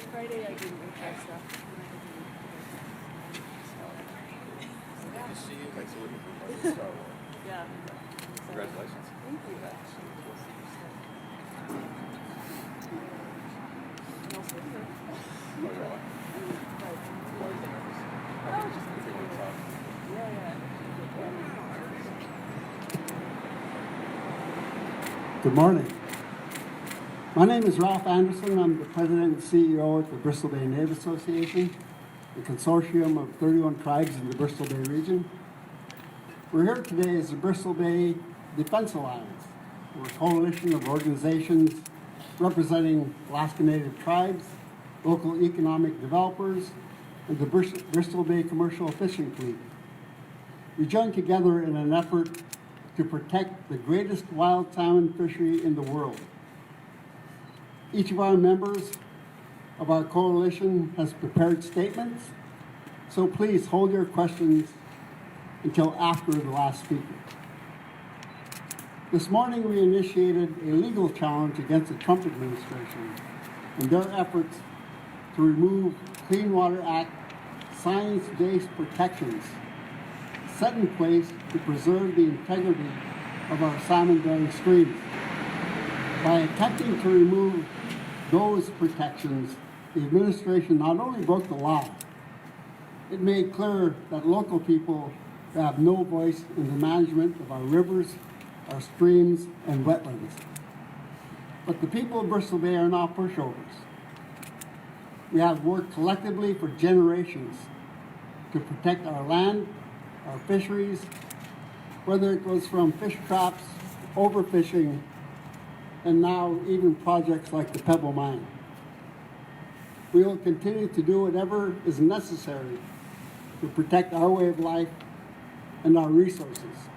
Friday I didn't try stuff. Good to see you. Thanks for looking for Star Wars. Yeah. Congratulations. Thank you. Oh, really? Good morning. My name is Ralph Anderson. I'm the president and CEO at the Bristol Bay Native Association, a consortium of 31 tribes in the Bristol Bay region. We're here today as the Bristol Bay Defense Alliance. We're a coalition of organizations representing Alaska Native tribes, local economic developers, and the Bristol Bay commercial fishing fleet. We joined together in an effort to protect the greatest wild salmon fishery in the world. Each of our members of our coalition has prepared statements, so please hold your questions until after the last speaker. This morning we initiated a legal challenge against the Trump administration and their efforts to remove Clean Water Act science-based protections set in place to preserve the integrity of our salmon-bearing streams. By attempting to remove those protections, the administration not only broke the law, it made clear that local people have no voice in the management of our rivers, our streams, and wetlands. But the people of Bristol Bay are not pushovers. We have worked collectively for generations to protect our land, our fisheries, whether it was from fish traps, overfishing, and now even projects like the Pebble Mine. We will continue to do whatever is necessary to protect our way of life and our resources,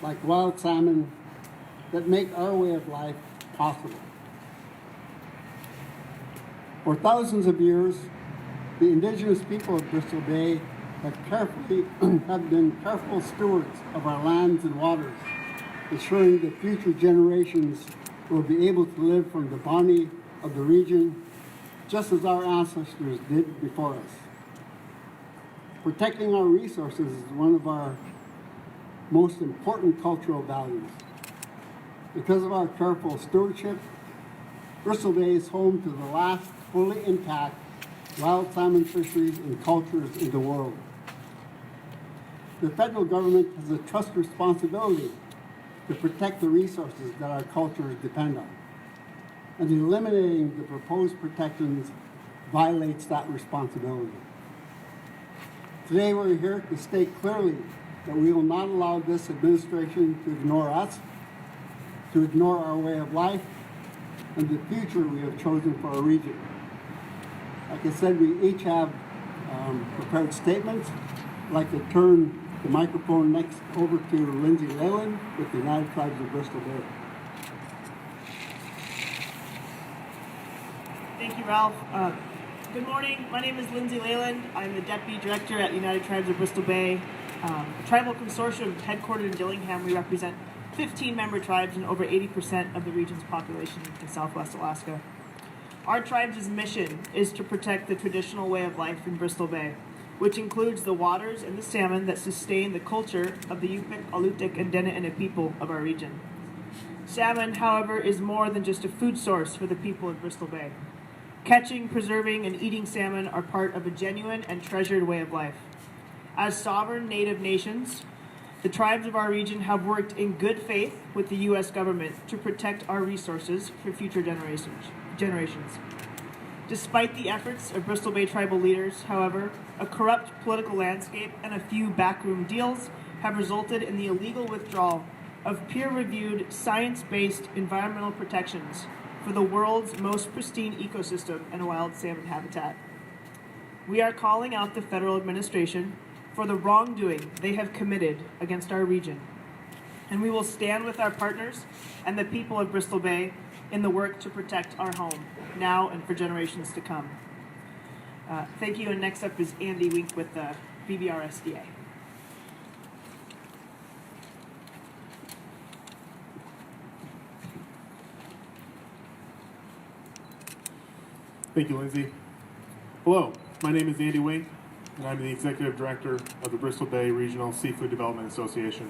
like wild salmon, that make our way of life possible. For thousands of years, the indigenous people of Bristol Bay have been careful stewards of our lands and waters, ensuring that future generations will be able to live from the bounty of the region, just as our ancestors did before us. Protecting our resources is one of our most important cultural values. Because of our careful stewardship, Bristol Bay is home to the last fully intact wild salmon fisheries and cultures in the world. The federal government has a trust responsibility to protect the resources that our cultures depend on, and eliminating the proposed protections violates that responsibility. Today we're here to state clearly that we will not allow this administration to ignore us, to ignore our way of life, and the future we have chosen for our region. Like I said, we each have prepared statements. I'd like to turn the microphone next over to Lindsay Leyland with the United Tribes of Bristol Bay. Thank you, Ralph. Good morning. My name is Lindsay Leyland. I'm the Deputy Director at United Tribes of Bristol Bay, a tribal consortium headquartered in Dillingham. We represent 15 member tribes and over 80% of the region's population in Southwest Alaska. Our tribe's mission is to protect the traditional way of life in Bristol Bay, which includes the waters and the salmon that sustain the culture of the Yupik, Alutiiq, and Dena'ina people of our region. Salmon, however, is more than just a food source for the people of Bristol Bay. Catching, preserving, and eating salmon are part of a genuine and treasured way of life. As sovereign Native nations, the tribes of our region have worked in good faith with the U.S. government to protect our resources for future generations. Despite the efforts of Bristol Bay tribal leaders, however, a corrupt political landscape and a few backroom deals have resulted in the illegal withdrawal of peer-reviewed, science-based environmental protections for the world's most pristine ecosystem and wild salmon habitat. We are calling out the federal administration for the wrongdoing they have committed against our region, and we will stand with our partners and the people of Bristol Bay in the work to protect our home, now and for generations to come. Thank you, and next up is Andy Wink with the BBRSDA. Thank you, Lindsay. Hello, my name is Andy Wink, and I'm the Executive Director of the Bristol Bay Regional Seafood Development Association.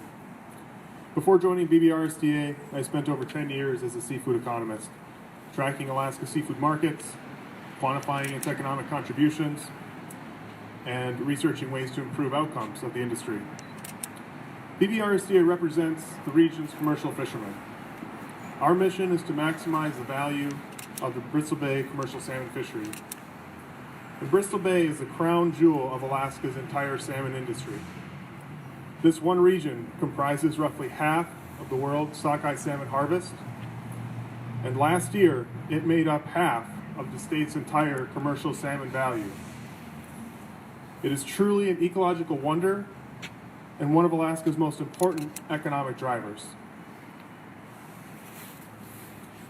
Before joining BBRSDA, I spent over 10 years as a seafood economist, tracking Alaska seafood markets, quantifying its economic contributions, and researching ways to improve outcomes of the industry. BBRSDA represents the region's commercial fishermen. Our mission is to maximize the value of the Bristol Bay commercial salmon fishery. The Bristol Bay is the crown jewel of Alaska's entire salmon industry. This one region comprises roughly half of the world's sockeye salmon harvest, and last year it made up half of the state's entire commercial salmon value. It is truly an ecological wonder and one of Alaska's most important economic drivers,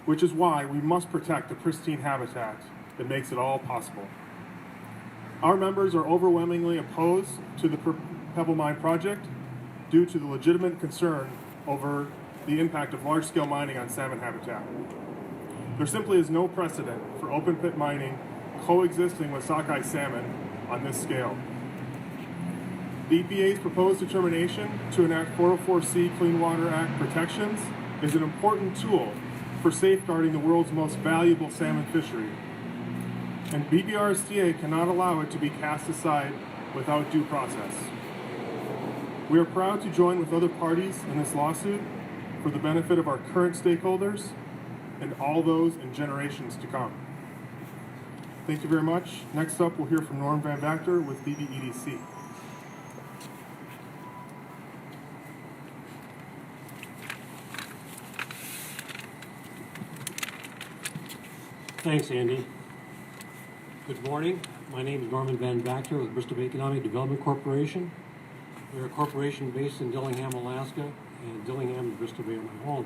which is why we must protect the pristine habitat that makes it all possible. Our members are overwhelmingly opposed to the Pebble Mine project due to the legitimate concern over the impact of large-scale mining on salmon habitat. There simply is no precedent for open pit mining coexisting with sockeye salmon on this scale. The EPA's proposed determination to enact 404C Clean Water Act protections is an important tool for safeguarding the world's most valuable salmon fishery. And BBRSDA cannot allow it to be cast aside without due process. We are proud to join with other parties in this lawsuit for the benefit of our current stakeholders and all those in generations to come. Thank you very much. Next up, we'll hear from Norm Van Vactor with BBEDC. Thanks, Andy. Good morning. My name is Norman Van Vactor with Bristol Bay Economic Development Corporation. We're a corporation based in Dillingham, Alaska, and Dillingham and Bristol Bay are my home.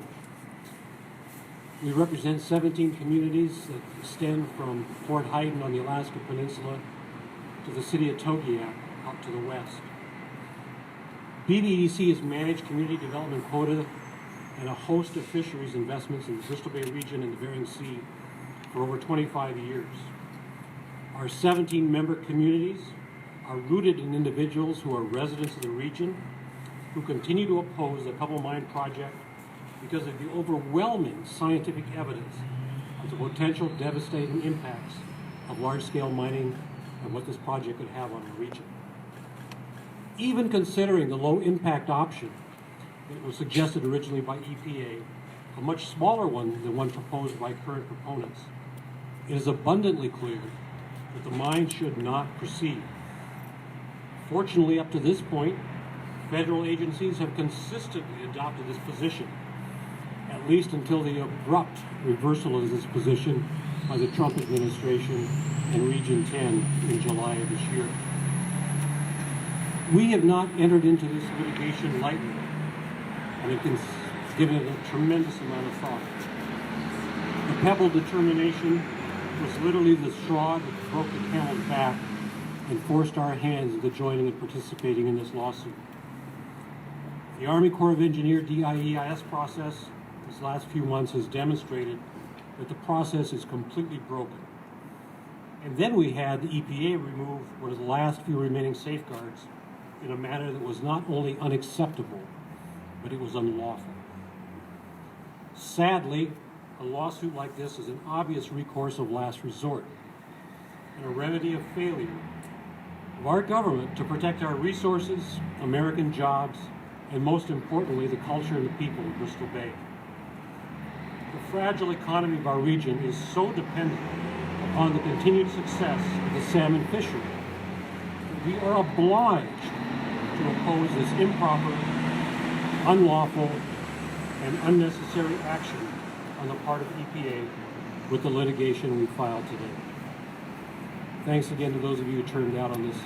We represent 17 communities that extend from Fort Hayden on the Alaska Peninsula to the city of Togiak out to the west. BBEDC has managed community development quota and a host of fisheries investments in the Bristol Bay region and the Bering Sea for over 25 years. Our 17 member communities are rooted in individuals who are residents of the region who continue to oppose the Pebble Mine project because of the overwhelming scientific evidence of the potential devastating impacts of large-scale mining and what this project could have on our region. Even considering the low-impact option that was suggested originally by EPA, a much smaller one than one proposed by current proponents, it is abundantly clear that the mine should not proceed. Fortunately, up to this point, federal agencies have consistently adopted this position, at least until the abrupt reversal of this position by the Trump administration and Region 10 in July of this year. We have not entered into this litigation lightly, and have given it a tremendous amount of thought. The Pebble determination was literally the straw that broke the camel's back and forced our hands into joining and participating in this lawsuit. The Army Corps of Engineers DIEIS process these last few months has demonstrated that the process is completely broken. And then we had the EPA remove one of the last few remaining safeguards in a manner that was not only unacceptable, but it was unlawful. Sadly, a lawsuit like this is an obvious recourse of last resort and a remedy of failure of our government to protect our resources, American jobs, and most importantly, the culture and the people of Bristol Bay. The fragile economy of our region is so dependent upon the continued success of the salmon fishery that we are obliged to oppose this improper, unlawful, and unnecessary action on the part of EPA with the litigation we filed today. Thanks again to those of you who turned out on this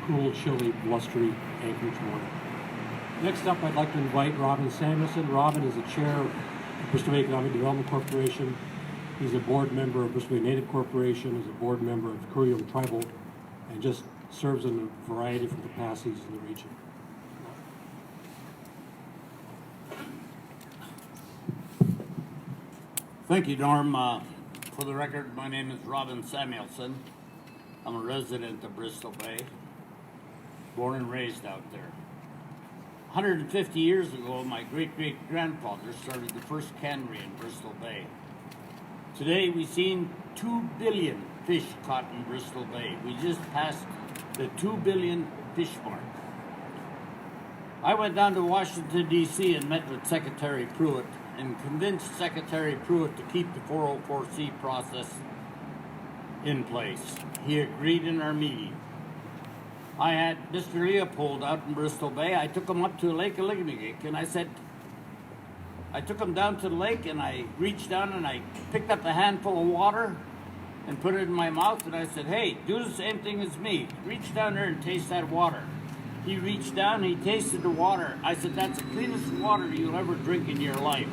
cool, chilly, blustery Anchorage morning. Next up, I'd like to invite Robin Samuelson. Robin is the chair of the Bristol Bay Economic Development Corporation. He's a board member of Bristol Bay Native Corporation, is a board member of Kurium Tribal, and just serves in a variety of different capacities in the region. Thank you, Norm. For the record, my name is Robin Samuelson. I'm a resident of Bristol Bay, born and raised out there. 150 years ago, my great-great-grandfather started the first cannery in Bristol Bay. Today, we've seen 2 billion fish caught in Bristol Bay. We just passed the 2 billion fish mark. I went down to Washington, D.C. and met with Secretary Pruitt and convinced Secretary Pruitt to keep the 404C process in place. He agreed in our meeting. I had Mr. Leopold out in Bristol Bay. I took him up to Lake Aligamigic, and I took him down to the lake, and I reached down and I picked up a handful of water and put it in my mouth, and I said, hey, do the same thing as me. Reach down there and taste that water. He reached down, he tasted the water. I said, that's the cleanest water you'll ever drink in your life.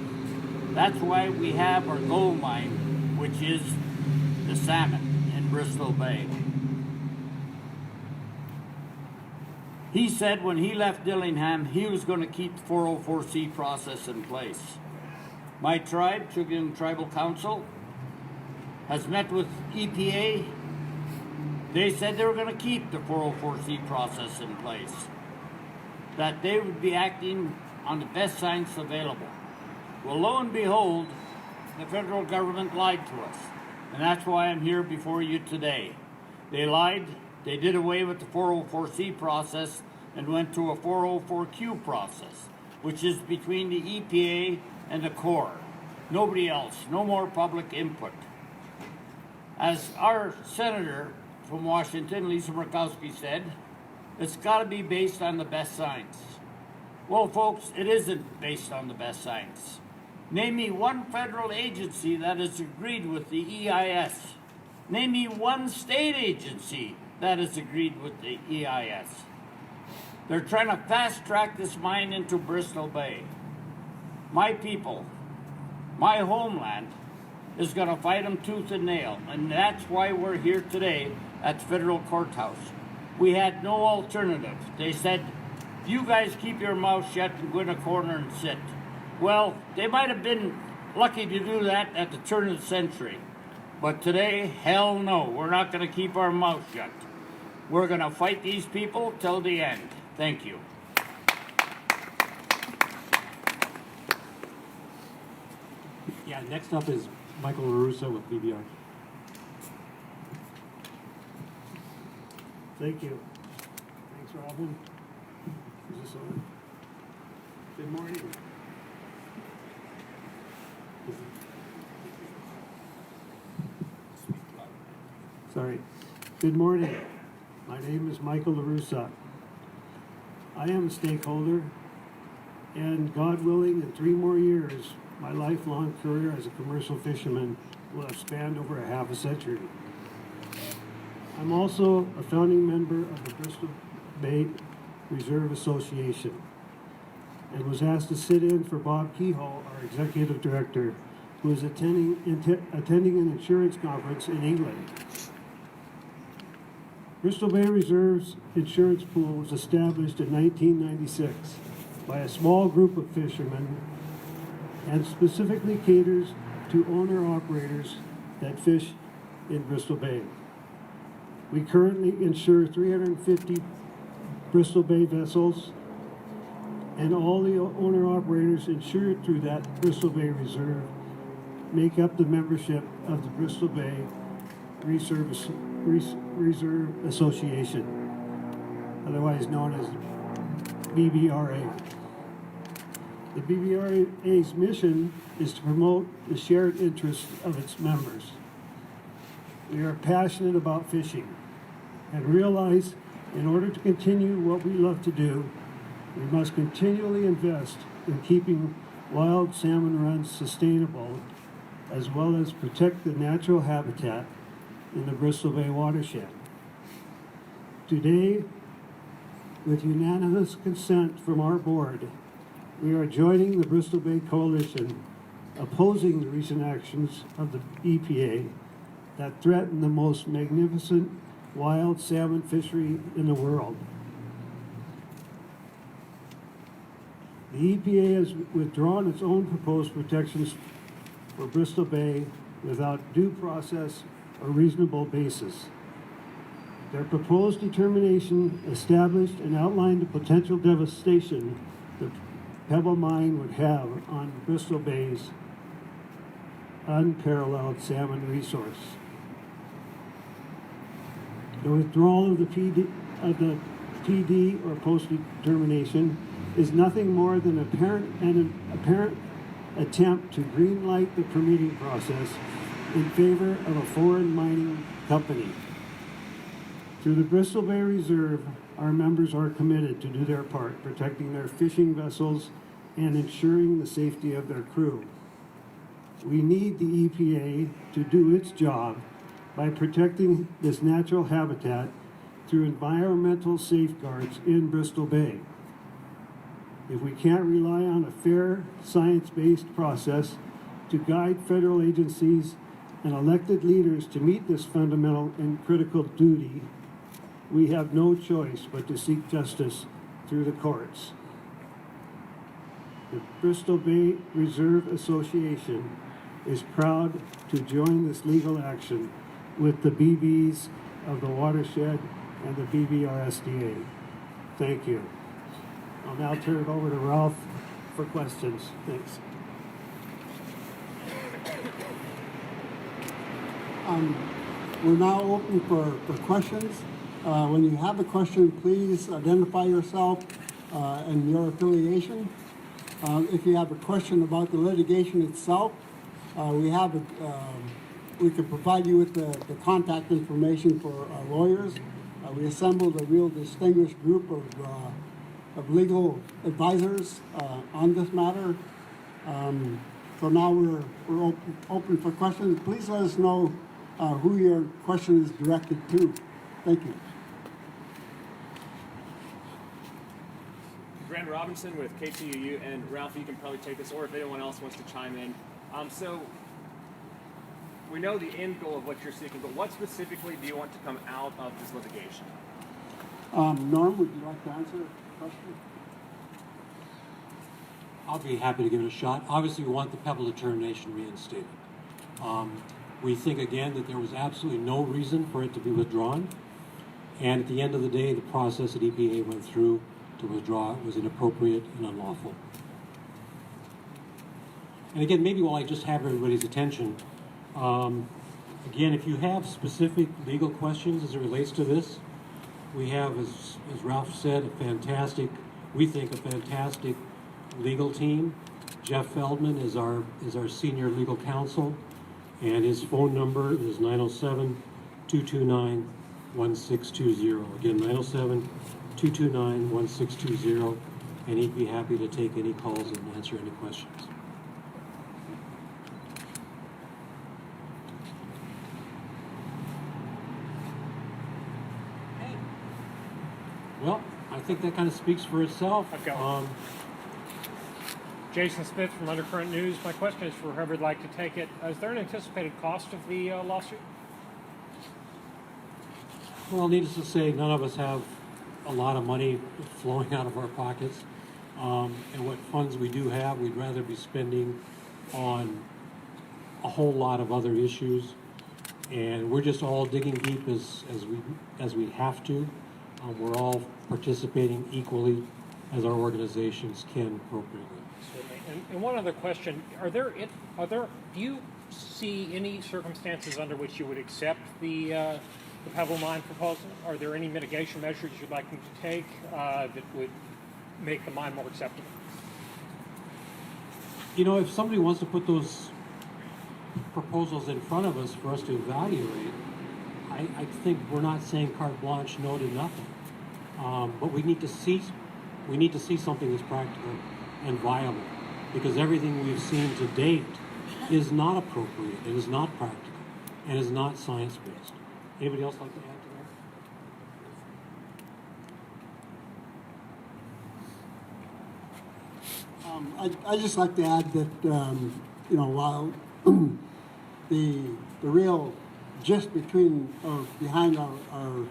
That's why we have our gold mine, which is the salmon in Bristol Bay. He said when he left Dillingham, he was going to keep the 404C process in place. My tribe, Chugin Tribal Council, has met with EPA. They said they were going to keep the 404C process in place, that they would be acting on the best science available. Well, lo and behold, the federal government lied to us, and that's why I'm here before you today. They lied. They did away with the 404C process and went to a 404Q process, which is between the EPA and the Corps. Nobody else. No more public input. As our senator from Washington, Lisa Murkowski, said, it's got to be based on the best science. Well, folks, it isn't based on the best science. Name me one federal agency that has agreed with the EIS. Name me one state agency that has agreed with the EIS. They're trying to fast-track this mine into Bristol Bay. My people, my homeland, is going to fight them tooth and nail, and that's why we're here today at the federal courthouse. We had no alternative. They said, you guys keep your mouth shut and go in a corner and sit. Well, they might have been lucky to do that at the turn of the century. But today, hell no, we're not going to keep our mouth shut. We're going to fight these people till the end. Thank you. Yeah, next up is Michael LaRussa with BBR. Thank you. Thanks, Robin. Is this on? Good morning. Sorry. Good morning. My name is Michael LaRussa. I am a stakeholder, and God willing, in 3 more years, my lifelong career as a commercial fisherman will have spanned over a half a century. I'm also a founding member of the Bristol Bay Reserve Association and was asked to sit in for Bob Kehoe, our executive director, who is attending an insurance conference in England. Bristol Bay Reserve's insurance pool was established in 1996 by a small group of fishermen and specifically caters to owner-operators that fish in Bristol Bay. We currently insure 350 Bristol Bay vessels, and all the owner-operators insured through that Bristol Bay Reserve make up the membership of the Bristol Bay Reserve Association, otherwise known as BBRA. The BBRA's mission is to promote the shared interests of its members. We are passionate about fishing and realize in order to continue what we love to do, we must continually invest in keeping wild salmon runs sustainable, as well as protect the natural habitat in the Bristol Bay watershed. Today, with unanimous consent from our board, we are joining the Bristol Bay Coalition opposing the recent actions of the EPA that threaten the most magnificent wild salmon fishery in the world. The EPA has withdrawn its own proposed protections for Bristol Bay without due process or reasonable basis. Their proposed determination established and outlined the potential devastation the Pebble Mine would have on Bristol Bay's unparalleled salmon resource. The withdrawal of the PD or post-determination is nothing more than an apparent attempt to greenlight the permitting process in favor of a foreign mining company. Through the Bristol Bay Reserve, our members are committed to do their part, protecting their fishing vessels and ensuring the safety of their crew. We need the EPA to do its job by protecting this natural habitat through environmental safeguards in Bristol Bay. If we can't rely on a fair, science-based process to guide federal agencies and elected leaders to meet this fundamental and critical duty, we have no choice but to seek justice through the courts. The Bristol Bay Reserve Association is proud to join this legal action with the BBs of the watershed and the BBRSDA. Thank you. I'll now turn it over to Ralph for questions. Thanks. We're now open for questions. When you have a question, please identify yourself and your affiliation. If you have a question about the litigation itself, we can provide you with the contact information for our lawyers. We assembled a real distinguished group of legal advisors on this matter. So now we're open for questions. Please let us know who your question is directed to. Thank you. Grant Robinson with KTUU, and Ralph, you can probably take this, or if anyone else wants to chime in. So we know the end goal of what you're seeking, but what specifically do you want to come out of this litigation? Norm, would you like to answer the question? I'll be happy to give it a shot. Obviously, we want the Pebble determination reinstated. We think, again, that there was absolutely no reason for it to be withdrawn. And at the end of the day, the process that EPA went through to withdraw it was inappropriate and unlawful. And again, maybe while I just have everybody's attention, again, if you have specific legal questions as it relates to this, we have, as Ralph said, we think a fantastic legal team. Jeff Feldman is our senior legal counsel, and his phone number is 907-229-1620. Again, 907-229-1620, and he'd be happy to take any calls and answer any questions. Well, I think that kind of speaks for itself. I've got one. Jason Smith from Undercurrent News. My question is for whoever would like to take it. Is there an anticipated cost of the lawsuit? Well, needless to say, none of us have a lot of money flowing out of our pockets. And what funds we do have, we'd rather be spending on a whole lot of other issues. And we're just all digging deep as we have to. We're all participating equally as our organizations can appropriately. And one other question: do you see any circumstances under which you would accept the Pebble Mine proposal? Are there any mitigation measures you'd like them to take that would make the mine more acceptable? You know, if somebody wants to put those proposals in front of us for us to evaluate, I think we're not saying carte blanche, no to nothing. But we need to see something that's practical and viable, because everything we've seen to date is not appropriate, it is not practical, and is not science-based. Anybody else like to add to that? I'd just like to add that, while the real gist behind our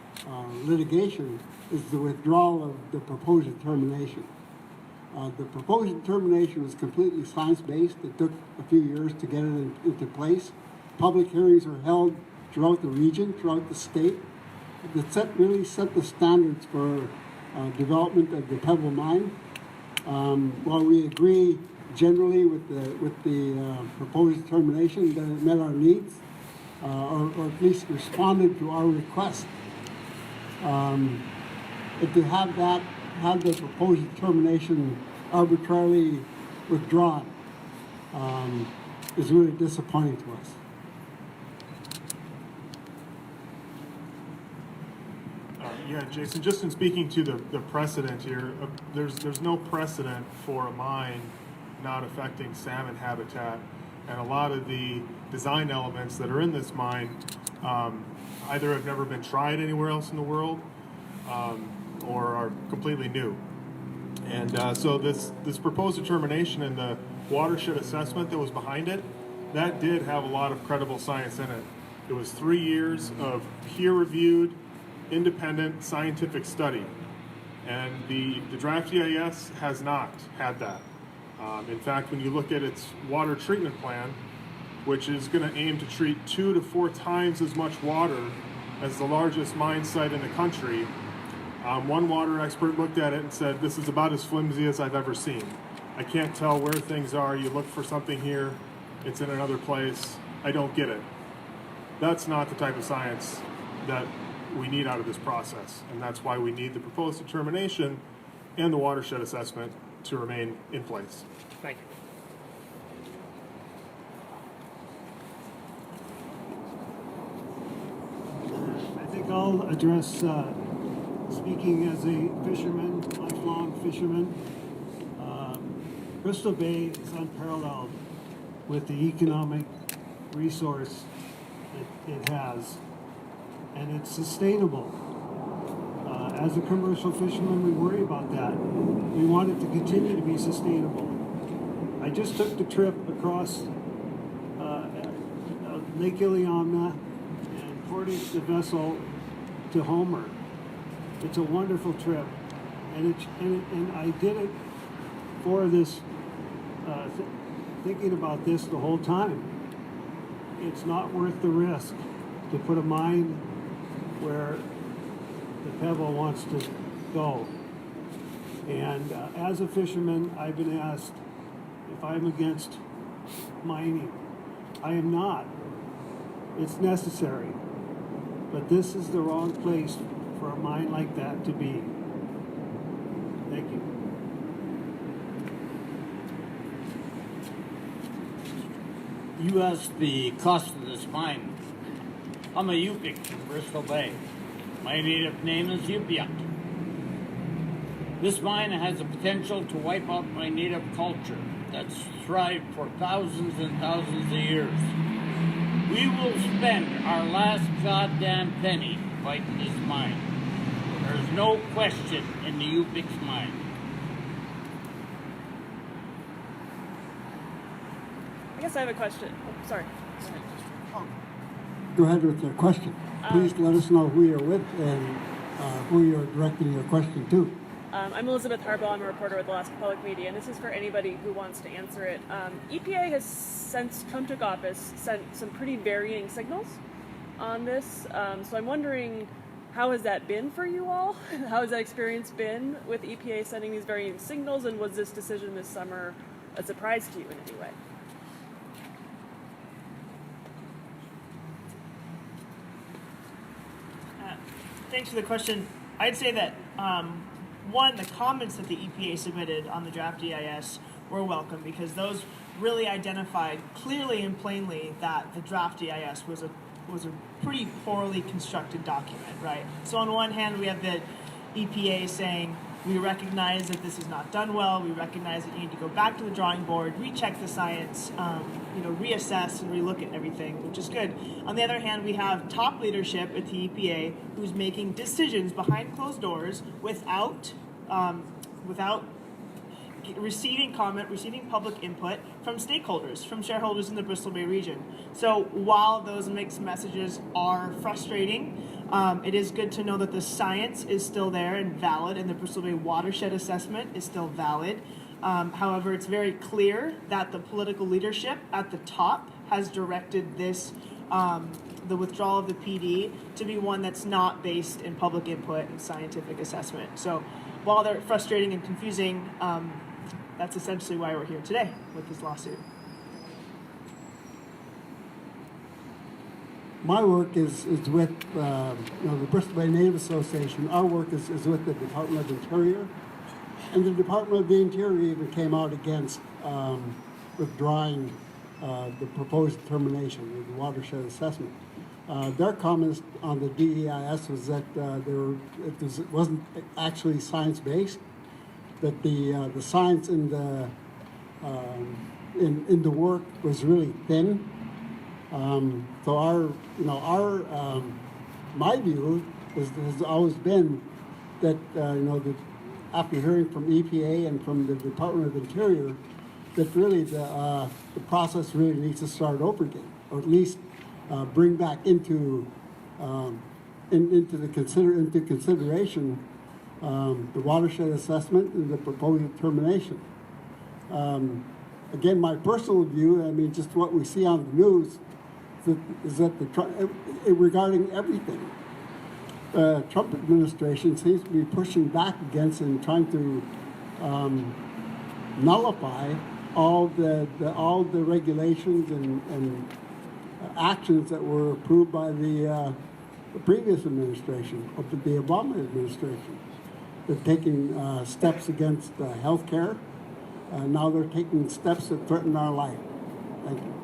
litigation is the withdrawal of the proposed determination. The proposed determination was completely science-based. It took a few years to get it into place. public hearings are held throughout the region, throughout the state, that really set the standards for development of the Pebble Mine. While we agree generally with the proposed determination that it met our needs, or at least responded to our request, but to have the proposed determination arbitrarily withdrawn is really disappointing to us. Yeah, Jason, just in speaking to the precedent here, there's no precedent for a mine not affecting salmon habitat, and a lot of the design elements that are in this mine either have never been tried anywhere else in the world or are completely new. And so this proposed determination and the watershed assessment that was behind it, that did have a lot of credible science in it. It was 3 years of peer-reviewed, independent scientific study, and the draft EIS has not had that. In fact, when you look at its water treatment plan, which is going to aim to treat 2 to 4 times as much water as the largest mine site in the country, one water expert looked at it and said, "This is about as flimsy as I've ever seen. I can't tell where things are. You look for something here, it's in another place. I don't get it." That's not the type of science that we need out of this process, and that's why we need the proposed determination and the watershed assessment to remain in place. Thank you. I think I'll address, speaking as a fisherman, lifelong fisherman, Bristol Bay is unparalleled with the economic resource it has, and it's sustainable. As a commercial fisherman, we worry about that. We want it to continue to be sustainable. I just took the trip across Lake Iliamna and portaged the vessel to Homer. It's a wonderful trip, and I did it for this, thinking about this the whole time. It's not worth the risk to put a mine where the Pebble wants to go. And as a fisherman, I've been asked if I'm against mining. I am not. It's necessary. But this is the wrong place for a mine like that to be. Thank you. You asked the cost of this mine. I'm a Yupik from Bristol Bay. My native name is Yupiat. This mine has the potential to wipe out my native culture that's thrived for thousands and thousands of years. We will spend our last goddamn penny fighting this mine. There's no question in the Yupik's mind. I guess I have a question. Oh, sorry. Go ahead with your question. Please let us know who you're with and who you're directing your question to. I'm Elizabeth Harbaugh. I'm a reporter with Alaska Public Media, and this is for anybody who wants to answer it. EPA has, since Trump took office, sent some pretty varying signals on this. So I'm wondering, how has that been for you all? How has that experience been with EPA sending these varying signals, and was this decision this summer a surprise to you in any way? Thanks for the question. I'd say that, one, the comments that the EPA submitted on the draft EIS were welcome, because those really identified clearly and plainly that the draft EIS was a pretty poorly constructed document, right? So on one hand, we have the EPA saying, we recognize that this is not done well, we recognize that you need to go back to the drawing board, recheck the science, reassess and relook at everything, which is good. On the other hand, we have top leadership at the EPA who's making decisions behind closed doors without receiving comment, receiving public input from stakeholders, from shareholders in the Bristol Bay region. So while those mixed messages are frustrating, it is good to know that the science is still there and valid, and the Bristol Bay watershed assessment is still valid. However, it's very clear that the political leadership at the top has directed this, the withdrawal of the PD, to be one that's not based in public input and scientific assessment. So while they're frustrating and confusing, that's essentially why we're here today with this lawsuit. My work is with the Bristol Bay Native Association. Our work is with the Department of Interior. And the Department of the Interior even came out against withdrawing the proposed termination of the watershed assessment. Their comments on the DEIS was that it wasn't actually science-based, that the science in the work was really thin. So my view has always been that that after hearing from EPA and from the Department of Interior, that really the process really needs to start over again, or at least bring back into consideration the watershed assessment and the proposed termination. Again, my personal view, I mean, just what we see on the news, is that regarding everything, the Trump administration seems to be pushing back against and trying to nullify all the regulations and actions that were approved by the previous administration, of the Obama administration. They're taking steps against health care. Now they're taking steps that threaten our life. Thank you.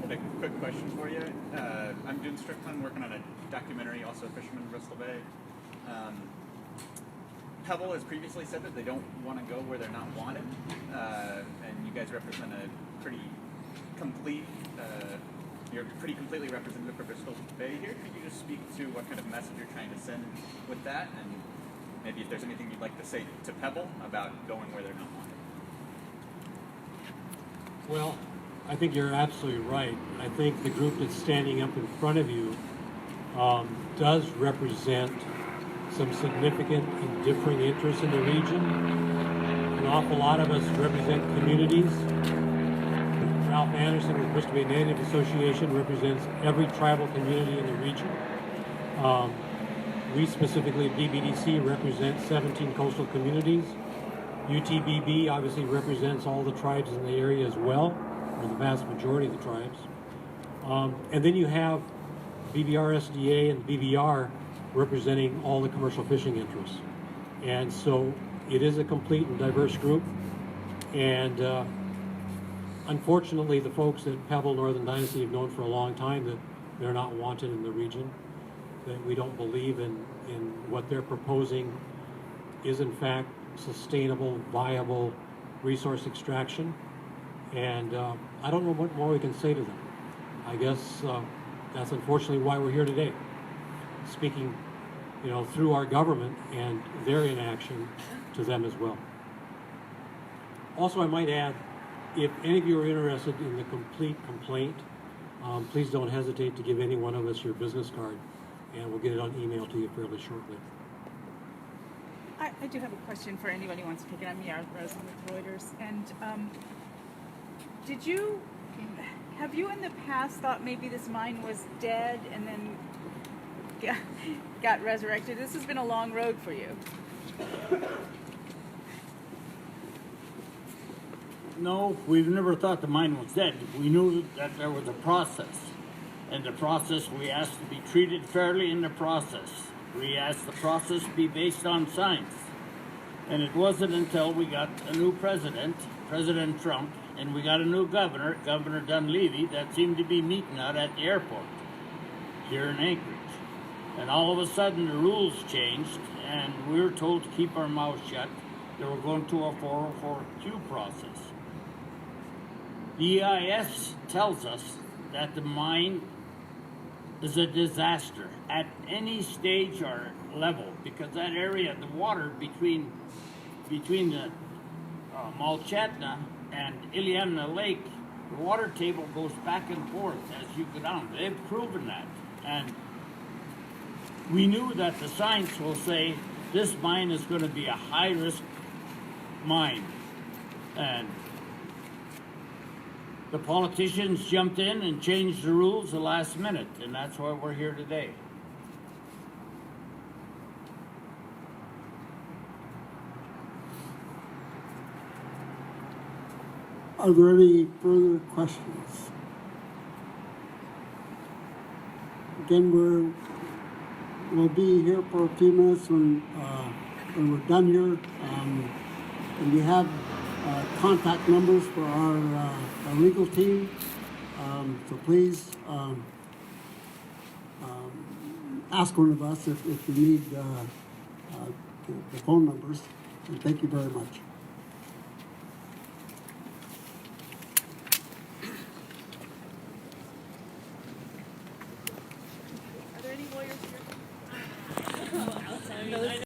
A quick question for you. I'm doing Strickland, working on a documentary, also Fisherman in Bristol Bay. Pebble has previously said that they don't want to go where they're not wanted, and you guys represent a pretty complete, you're pretty completely representative for Bristol Bay here. Could you just speak to what kind of message you're trying to send with that, and maybe if there's anything you'd like to say to Pebble about going where they're not wanted? Well, I think you're absolutely right. I think the group that's standing up in front of you does represent some significant and differing interests in the region. An awful lot of us represent communities. Ralph Anderson with Bristol Bay Native Association represents every tribal community in the region. We specifically, BBDC, represent 17 coastal communities. UTBB obviously represents all the tribes in the area as well, or the vast majority of the tribes. And then you have BBRSDA and BBR representing all the commercial fishing interests. And so it is a complete and diverse group. And unfortunately, the folks at Pebble Northern Dynasty have known for a long time that they're not wanted in the region, that we don't believe in what they're proposing is in fact sustainable, viable resource extraction. And I don't know what more we can say to them. I guess that's unfortunately why we're here today, speaking, through our government and their inaction to them as well. Also, I might add, if any of you are interested in the complete complaint, please don't hesitate to give any one of us your business card, and we'll get it on email to you fairly shortly. I do have a question for anybody who wants to take it. I'm Yara Rosen with Reuters. And have you in the past thought maybe this mine was dead and then got resurrected? This has been a long road for you. No, we've never thought the mine was dead. We knew that there was a process. And the process, we asked to be treated fairly in the process. We asked the process to be based on science. And it wasn't until we got a new president, President Trump, and we got a new governor, Governor Dunleavy, that seemed to be meeting out at the airport here in Anchorage. And all of a sudden the rules changed, and we were told to keep our mouths shut. They were going to a 404Q process. The EIS tells us that the mine is a disaster at any stage or level, because that area, the water between the Malchetna and Iliamna Lake, the water table goes back and forth as you go down. They've proven that. And we knew that the science will say this mine is going to be a high-risk mine. And The politicians jumped in and changed the rules the last minute, and that's why we're here today. Are there any further questions? Again, we'll be here for a few minutes when we're done here. And we have contact numbers for our legal team. So please ask one of us if you need the phone numbers. And thank you very much.